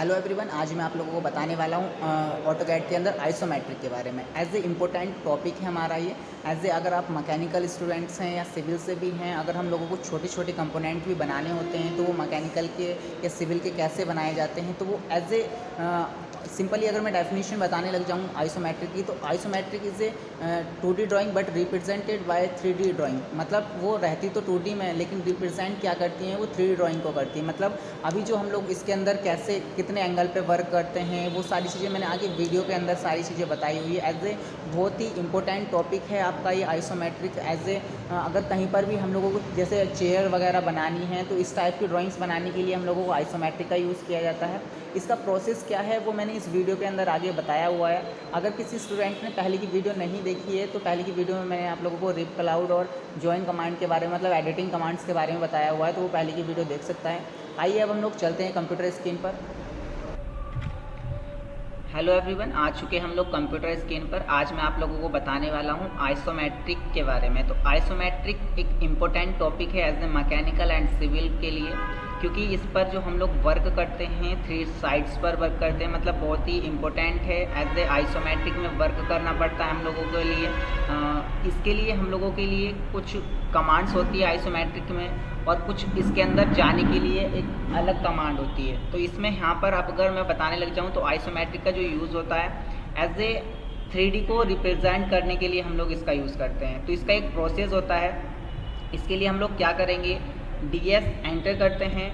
Hello everyone, आज मैं आप लोगों को बताने वाला हूँ ऑटोकैड के अंदर आइसोमेट्रिक के बारे में। एज ए इम्पोर्टेंट टॉपिक है हमारा ये। एज ए अगर आप मैकेनिकल स्टूडेंट्स हैं या सिविल से भी हैं, अगर हम लोगों को छोटे छोटे कंपोनेंट भी बनाने होते हैं तो वो मैकेनिकल के या सिविल के कैसे बनाए जाते हैं, तो वो एज ए सिंपली अगर मैं डेफिनेशन बताने लग जाऊँ आइसोमेट्रिक की, तो isometric is a 2D drawing but represented by 3D drawing. मतलब वो रहती तो 2D में, लेकिन रिप्रेजेंट क्या करती हैं, वो 3D ड्राइंग को करती है। मतलब अभी जो हम लोग इसके अंदर कैसे कितने एंगल पे वर्क करते हैं, वो सारी चीज़ें मैंने आगे वीडियो के अंदर सारी चीज़ें बताई हुई है। एज ए बहुत ही इंपॉर्टेंट टॉपिक है आपका ये आइसोमेट्रिक। एज ए अगर कहीं पर भी हम लोगों को जैसे चेयर वगैरह बनानी है, तो इस टाइप की ड्राइंग्स बनाने के लिए हम लोगों को आइसोमेट्रिक का यूज़ किया जाता है। इसका प्रोसेस क्या है वो मैंने इस वीडियो के अंदर आगे बताया हुआ है। अगर किसी स्टूडेंट ने पहले की वीडियो नहीं देखी है, तो पहले की वीडियो में मैंने आप लोगों को रिप क्लाउड और जॉइन कमांड के बारे में, मतलब एडिटिंग कमांड्स के बारे में बताया हुआ है, तो वो पहले की वीडियो देख सकता है। आइए अब हम लोग चलते हैं कंप्यूटर स्क्रीन पर। हेलो एवरीवन, आ चुके हम लोग कंप्यूटर स्क्रीन पर। आज मैं आप लोगों को बताने वाला हूं आइसोमेट्रिक के बारे में। तो आइसोमेट्रिक एक इम्पोर्टेंट टॉपिक है as a mechanical and civil के लिए, क्योंकि इस पर जो हम लोग वर्क करते हैं 3 साइड्स पर वर्क करते हैं, मतलब बहुत ही इम्पोर्टेंट है। एज ए आइसोमेट्रिक में वर्क करना पड़ता है हम लोगों के लिए। इसके लिए हम लोगों के लिए कुछ कमांड्स होती है आइसोमेट्रिक में, और कुछ इसके अंदर जाने के लिए एक अलग कमांड होती है। तो इसमें यहाँ पर अब अगर मैं बताने लग जाऊँ, तो आइसोमेट्रिक का जो यूज़ होता है एज ए 3D को रिप्रेजेंट करने के लिए हम लोग इसका यूज़ करते हैं। तो इसका एक प्रोसेस होता है। इसके लिए हम लोग क्या करेंगे, DS एंटर करते हैं।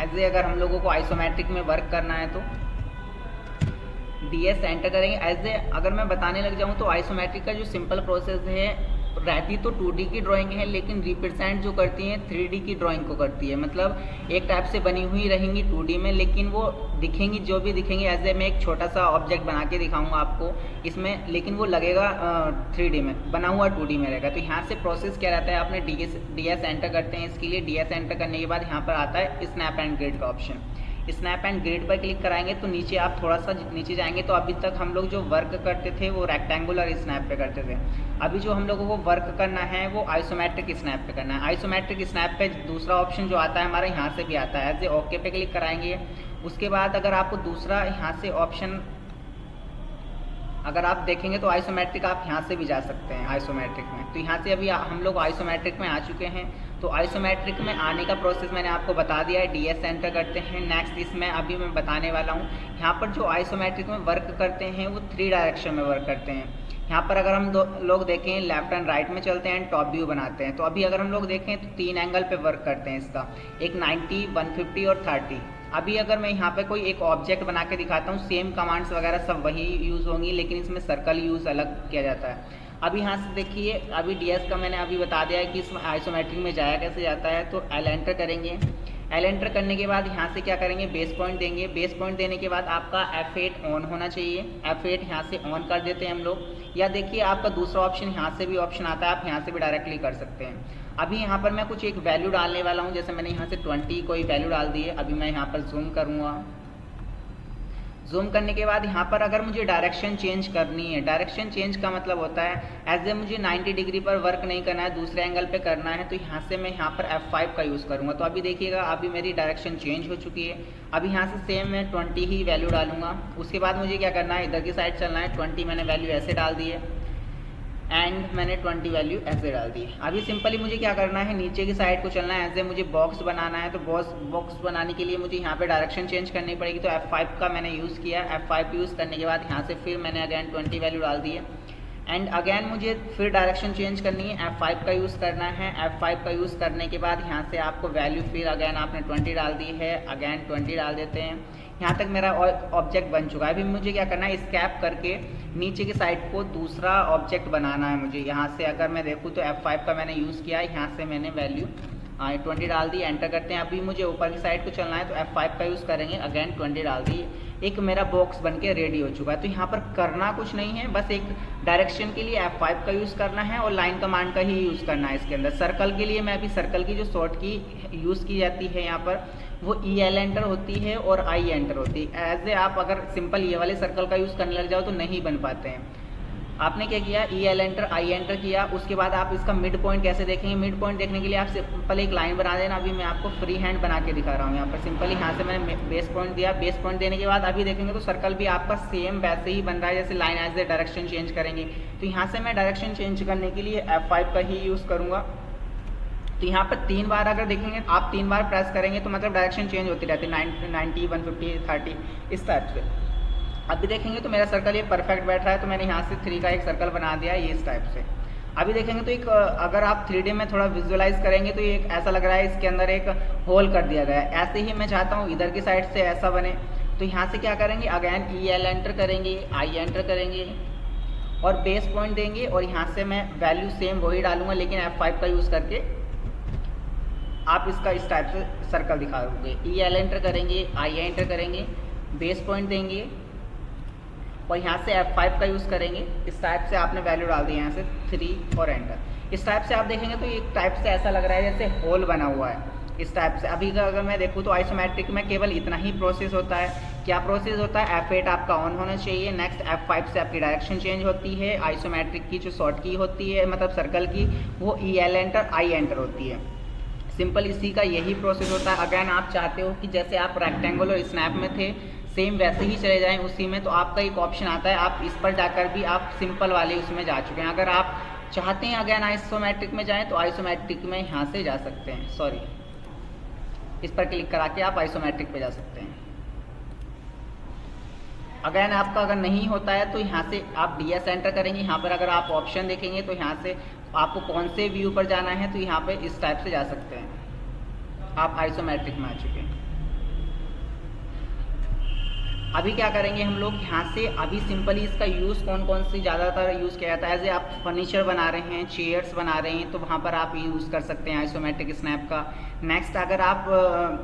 एज ए अगर हम लोगों को आइसोमेट्रिक में वर्क करना है तो DS एंटर करेंगे। एज ए अगर मैं बताने लग जाऊँ, तो आइसोमेट्रिक का जो सिंपल प्रोसेस है, रहती तो 2D की ड्राइंग है, लेकिन रिप्रेजेंट जो करती है 3D की ड्राइंग को करती है। मतलब एक टाइप से बनी हुई रहेंगी 2D में, लेकिन वो दिखेंगी, जो भी दिखेंगी एज ए मैं एक छोटा सा ऑब्जेक्ट बना के दिखाऊंगा आपको इसमें, लेकिन वो लगेगा 3D में, बना हुआ 2D में रहेगा। तो यहाँ से प्रोसेस क्या रहता है, आपने DS एंटर करते हैं। इसके लिए DS एंटर करने के बाद यहाँ पर आता है स्नैप एंड ग्रिड का ऑप्शन। स्नैप एंड ग्रिड पर क्लिक कराएंगे तो नीचे आप थोड़ा सा नीचे जाएंगे, तो अभी तक हम लोग जो वर्क करते थे वो रेक्टेंगुलर स्नैप पे करते थे। अभी जो हम लोगों को वर्क करना है वो आइसोमेट्रिक स्नैप पे करना है। आइसोमेट्रिक स्नैप पे दूसरा ऑप्शन जो आता है हमारा, यहाँ से भी आता है। एज ए ओके पे क्लिक कराएंगे। उसके बाद अगर आपको दूसरा यहाँ से ऑप्शन अगर आप देखेंगे, तो आइसोमेट्रिक आप यहाँ से भी जा सकते हैं आइसोमेट्रिक में। तो यहाँ से अभी हम लोग आइसोमेट्रिक में आ चुके हैं। तो आइसोमेट्रिक में आने का प्रोसेस मैंने आपको बता दिया है। DS एंटर करते हैं। नेक्स्ट इसमें अभी मैं बताने वाला हूँ, यहाँ पर जो आइसोमेट्रिक में वर्क करते हैं वो 3 डायरेक्शन में वर्क करते हैं। यहाँ पर अगर हम लोग देखें, लेफ्ट एंड राइट में चलते हैं, टॉप व्यू बनाते हैं। तो अभी अगर हम लोग देखें तो 3 एंगल पे वर्क करते हैं इसका, एक 90, 150 और 30। अभी अगर मैं यहाँ पे कोई एक ऑब्जेक्ट बना के दिखाता हूँ, सेम कमांड्स वगैरह सब वही यूज़ होंगी, लेकिन इसमें सर्कल यूज़ अलग किया जाता है। अभी यहाँ से देखिए, अभी DS का मैंने अभी बता दिया है कि इसमें आइसोमेट्रिक में जाया कैसे जाता है। तो L एंटर करेंगे। L एंटर करने के बाद यहाँ से क्या करेंगे, बेस पॉइंट देंगे। बेस पॉइंट देने के बाद आपका F8 ऑन होना चाहिए। F8 यहाँ से ऑन कर देते हैं हम लोग। या देखिए आपका दूसरा ऑप्शन यहाँ से भी ऑप्शन आता है, आप यहाँ से भी डायरेक्टली कर सकते हैं। अभी यहाँ पर मैं कुछ एक वैल्यू डालने वाला हूँ, जैसे मैंने यहाँ से 20 कोई वैल्यू डाल दी है। अभी मैं यहाँ पर जूम करूँगा। जूम करने के बाद यहाँ पर अगर मुझे डायरेक्शन चेंज करनी है, डायरेक्शन चेंज का मतलब होता है एज ए मुझे 90 डिग्री पर वर्क नहीं करना है, दूसरे एंगल पे करना है, तो यहाँ से मैं यहाँ पर F5 का यूज़ करूँगा। तो अभी देखिएगा, अभी मेरी डायरेक्शन चेंज हो चुकी है। अभी यहाँ से सेम मैं 20 ही वैल्यू डालूंगा। उसके बाद मुझे क्या करना है, इधर की साइड चलना है। 20 मैंने वैल्यू ऐसे डाल दी है, एंड मैंने 20 वैल्यू ऐसे डाल दी है। अभी सिंपली मुझे क्या करना है, नीचे की साइड को चलना है। ऐसे मुझे बॉक्स बनाना है, तो बॉक्स बनाने के लिए मुझे यहाँ पे डायरेक्शन चेंज करनी पड़ेगी। तो F5 का मैंने यूज़ किया। F5 यूज़ करने के बाद यहाँ से फिर मैंने अगैन 20 वैल्यू डाल दी है, एंड अगैन मुझे फिर डायरेक्शन चेंज करनी है। F5 का यूज़ करना है। F5 का यूज़ करने के बाद यहाँ से आपको वैल्यू फिर अगैन आपने 20 डाल दी है, अगैन 20 डाल देते हैं। यहाँ तक मेरा ऑब्जेक्ट बन चुका है। अभी मुझे क्या करना है, स्कैप करके नीचे की साइड को दूसरा ऑब्जेक्ट बनाना है मुझे। यहाँ से अगर मैं देखूँ तो F5 का मैंने यूज़ किया है। यहाँ से मैंने वैल्यू 20 डाल दी, एंटर करते हैं। अभी मुझे ऊपर की साइड को चलना है, तो F5 का यूज़ करेंगे, अगैन 20 डाल दी। एक मेरा बॉक्स बन के रेडी हो चुका है। तो यहाँ पर करना कुछ नहीं है, बस एक डायरेक्शन के लिए F5 का यूज़ करना है और लाइन कमांड का ही यूज़ करना है इसके अंदर। सर्कल के लिए मैं अभी सर्कल की जो शॉर्ट की यूज़ की जाती है यहाँ पर, वो EL एंटर होती है और I एंटर होती है। एज ए आप अगर सिंपल ये वाले सर्कल का यूज़ करने लग जाओ तो नहीं बन पाते हैं। आपने क्या किया, E L enter I enter किया, उसके बाद आप इसका मिड पॉइंट कैसे देखेंगे। मिड पॉइंट देखने के लिए आप सिंपल एक लाइन बना देना। अभी मैं आपको फ्री हैंड बना के दिखा रहा हूँ। यहाँ पर सिंपली यहाँ से मैंने बेस पॉइंट दिया। बेस पॉइंट देने के बाद अभी देखेंगे तो सर्कल भी आपका सेम वैसे ही बन रहा है जैसे line as a direction change करेंगे। तो यहाँ से मैं डायरेक्शन चेंज करने के लिए F5 का ही यूज़ करूँगा। तो यहाँ पर 3 बार अगर देखेंगे, आप 3 बार प्रेस करेंगे तो मतलब डायरेक्शन चेंज होती रहती है 90, 150, 30 इस टाइप से। अभी देखेंगे तो मेरा सर्कल ये परफेक्ट बैठ रहा है, तो मैंने यहाँ से 3 का एक सर्कल बना दिया है ये इस टाइप से। अभी देखेंगे तो एक अगर आप 3D में थोड़ा विजुअलाइज करेंगे तो ये एक ऐसा लग रहा है इसके अंदर एक होल कर दिया गया है। ऐसे ही मैं चाहता हूँ इधर की साइड से ऐसा बने। तो यहाँ से क्या करेंगे, अगैन ई एल एंटर करेंगे, आई एंटर करेंगे और बेस पॉइंट देंगे और यहाँ से मैं वैल्यू सेम वही डालूंगा लेकिन F5 का यूज़ करके आप इसका इस टाइप से सर्कल दिखाओगे। ई एल एंटर करेंगे, आई एंटर करेंगे, बेस पॉइंट देंगे और यहाँ से F5 का यूज़ करेंगे। इस टाइप से आपने वैल्यू डाल दी यहाँ से 3 और एंटर। इस टाइप से आप देखेंगे तो एक टाइप से ऐसा लग रहा है जैसे होल बना हुआ है इस टाइप से। अभी का अगर मैं देखूँ तो आइसोमेट्रिक में केवल इतना ही प्रोसेस होता है। क्या प्रोसेस होता है, F8 आपका ऑन होना चाहिए। नेक्स्ट F5 से आपकी डायरेक्शन चेंज होती है। आइसोमेट्रिक की जो शॉर्ट की होती है मतलब सर्कल की, वो E L enter I enter होती है। सिंपल इसी का यही प्रोसेस होता है। अगैन आप चाहते हो कि जैसे आप रेक्टेंगल और स्नैप में थे सेम वैसे ही चले जाएं उसी में, तो आपका एक ऑप्शन आता है, आप इस पर जाकर भी आप सिंपल वाले उसमें जा चुके हैं। अगर आप चाहते हैं अगैन आइसोमेट्रिक में जाएं तो आइसोमेट्रिक में यहाँ से जा सकते हैं। सॉरी, इस पर क्लिक करा के आप आइसोमेट्रिक पे जा सकते हैं। अगैन आपका अगर नहीं होता है तो यहाँ से आप DS एंटर करेंगे। यहाँ पर अगर आप ऑप्शन देखेंगे तो यहाँ से आपको कौन से व्यू पर जाना है तो यहाँ पे इस टाइप से जा सकते हैं। आप आइसोमेट्रिक में आ चुके हैं। अभी क्या करेंगे हम लोग यहाँ से, अभी सिंपली इसका यूज़ कौन सी ज़्यादातर यूज़ किया जाता है। एज ए आप फर्नीचर बना रहे हैं, चेयर्स बना रहे हैं तो वहाँ पर आप यूज़ कर सकते हैं आइसोमेट्रिक स्नैप का। नेक्स्ट अगर आप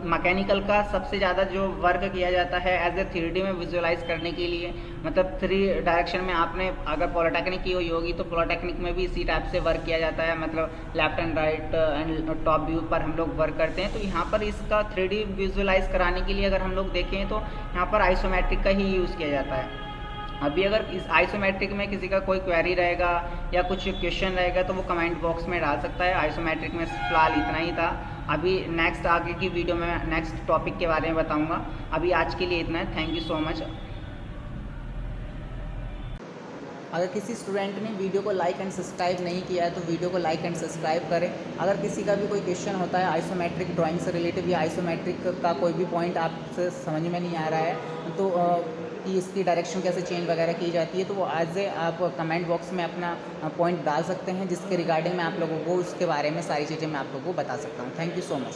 मैकेनिकल का सबसे ज़्यादा जो वर्क किया जाता है एज ए 3D में विजुअलाइज करने के लिए, मतलब 3 डायरेक्शन में आपने अगर पॉलिटेक्निक की हुई होगी तो पॉलिटेक्निक में भी इसी टाइप से वर्क किया जाता है। मतलब left and right and top view पर हम लोग वर्क करते हैं। तो यहाँ पर इसका 3D विजुअलाइज कराने के लिए अगर हम लोग देखें तो यहाँ पर आइसोमेट्रिक का ही यूज़ किया जाता है। अभी अगर इस आइसोमेट्रिक में किसी का कोई क्वेरी रहेगा या कुछ क्वेश्चन रहेगा तो वो कमेंट बॉक्स में डाल सकता है। आइसोमेट्रिक में फ़िलहाल इतना ही था। अभी नेक्स्ट आगे की वीडियो में मैं नेक्स्ट टॉपिक के बारे में बताऊंगा। अभी आज के लिए इतना है। Thank you so much. अगर किसी स्टूडेंट ने वीडियो को लाइक एंड सब्सक्राइब नहीं किया है तो वीडियो को लाइक एंड सब्सक्राइब करें। अगर किसी का भी कोई क्वेश्चन होता है आइसोमेट्रिक ड्राइंग से रिलेटेड या आइसोमेट्रिक का कोई भी पॉइंट आपसे समझ में नहीं आ रहा है तो कि इसकी डायरेक्शन कैसे चेंज वगैरह की जाती है तो वो एज ए आप कमेंट बॉक्स में अपना पॉइंट डाल सकते हैं, जिसके रिगार्डिंग मैं आप लोगों को उसके बारे में सारी चीज़ें मैं आप लोगों को बता सकता हूँ। Thank you so much.